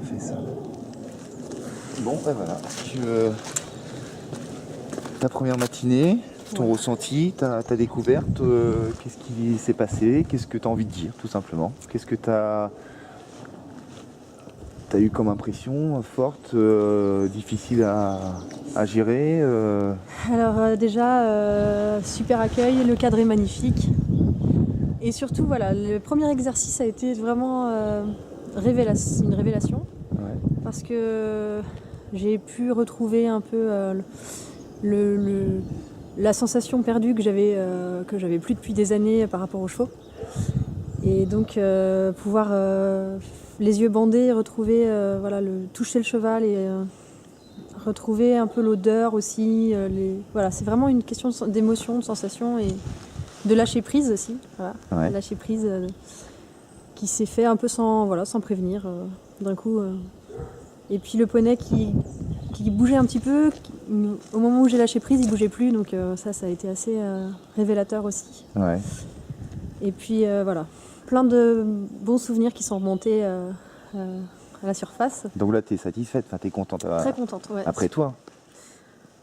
fait ça. Bon, ben voilà. Ta première matinée, ton ressenti, ta découverte, qu'est-ce qui s'est passé, qu'est-ce que tu as envie de dire, tout simplement. Qu'est-ce que tu as eu comme impression forte, difficile à gérer Alors déjà, super accueil, le cadre est magnifique. Et surtout, voilà, le premier exercice a été vraiment une révélation. Ouais. Parce que j'ai pu retrouver un peu la sensation perdue que j'avais plus depuis des années par rapport aux chevaux. Et donc pouvoir les yeux bandés, retrouver toucher le cheval et retrouver un peu l'odeur aussi. Voilà, c'est vraiment une question d'émotion, de sensation et de lâcher prise aussi. Voilà. Ouais. Lâcher prise qui s'est fait un peu sans prévenir d'un coup. Et puis le poney qui bougeait un petit peu, au moment où j'ai lâché prise, il bougeait plus, donc ça a été assez révélateur aussi. Ouais. Et puis voilà, plein de bons souvenirs qui sont remontés à la surface. Donc là, tu es satisfaite, tu es contente. Très contente, ouais. Après toi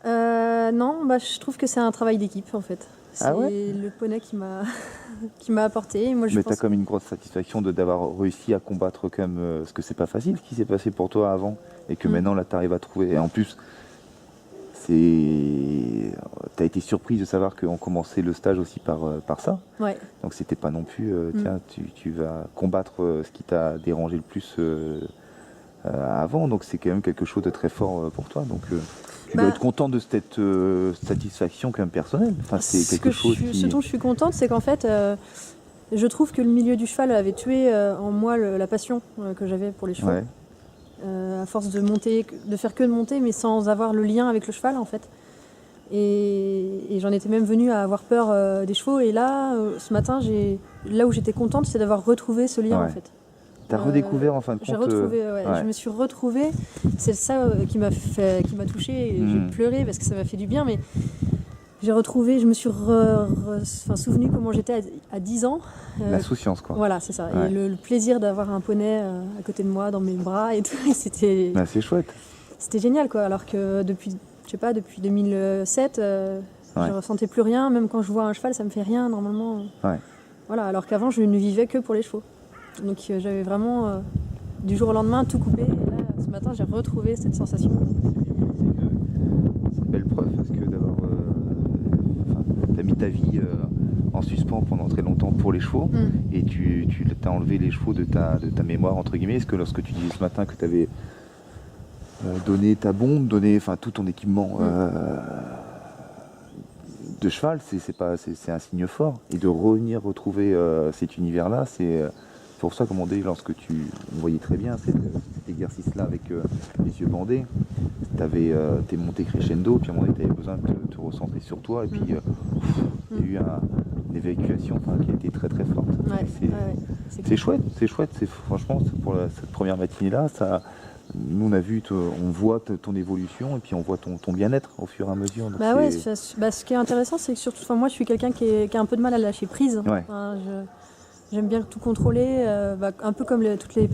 Non, je trouve que c'est un travail d'équipe en fait. C'est le poney qui m'a apporté. Et moi, mais tu as comme une grosse satisfaction d'avoir réussi à combattre quand même, parce que c'est pas facile ce qui s'est passé pour toi avant, et que maintenant là tu arrives à trouver. Et en plus, tu as été surprise de savoir qu'on commençait le stage aussi par ça. Ouais. Donc c'était pas non plus, tiens, tu vas combattre ce qui t'a dérangé le plus avant, donc c'est quand même quelque chose de très fort pour toi. Donc tu dois être contente de cette satisfaction quand même personnelle. Enfin, c'est quelque chose Ce dont je suis contente, c'est qu'en fait, je trouve que le milieu du cheval avait tué en moi la passion que j'avais pour les chevaux. Ouais. À force de monter, de faire que de monter, mais sans avoir le lien avec le cheval en fait. Et j'en étais même venue à avoir peur des chevaux. Et là, ce matin, là où j'étais contente, c'est d'avoir retrouvé ce lien en fait. T'as redécouvert en fin de compte. J'ai retrouvé, je me suis retrouvée. C'est ça qui m'a touchée. J'ai pleuré parce que ça m'a fait du bien, mais j'ai retrouvé. Je me suis souvenue comment j'étais à 10 ans. L'insouciance, quoi. Voilà, c'est ça. Ouais. Et le plaisir d'avoir un poney à côté de moi, dans mes bras et tout. Et c'était. C'est chouette. C'était génial, quoi. Alors que depuis 2007, je ressentais plus rien. Même quand je vois un cheval, ça me fait rien normalement. Ouais. Voilà. Alors qu'avant, je ne vivais que pour les chevaux. Donc j'avais vraiment du jour au lendemain tout coupé. Et là, ce matin, j'ai retrouvé cette sensation. C'est une belle preuve parce que d'avoir, t'as mis ta vie en suspens pendant très longtemps pour les chevaux et tu t'as enlevé les chevaux de ta mémoire entre guillemets. Est-ce que lorsque tu disais ce matin que tu avais donné ta bombe, donné tout ton équipement de cheval, c'est un signe fort, et de revenir retrouver cet univers-là, c'est pour ça, comme on dit, lorsque on voyait très bien cet exercice-là avec les yeux bandés, t'es monté crescendo, puis à un moment donné, t'avais besoin de te recentrer sur toi, et puis il y a eu une évacuation qui a été très très forte. C'est chouette, franchement, pour cette première matinée-là, nous on a vu, on voit ton évolution, et puis on voit ton bien-être au fur et à mesure. Donc ce qui est intéressant, c'est que surtout, moi je suis quelqu'un qui a un peu de mal à lâcher prise. Ouais. J'aime bien tout contrôler, un peu comme toutes les personnes.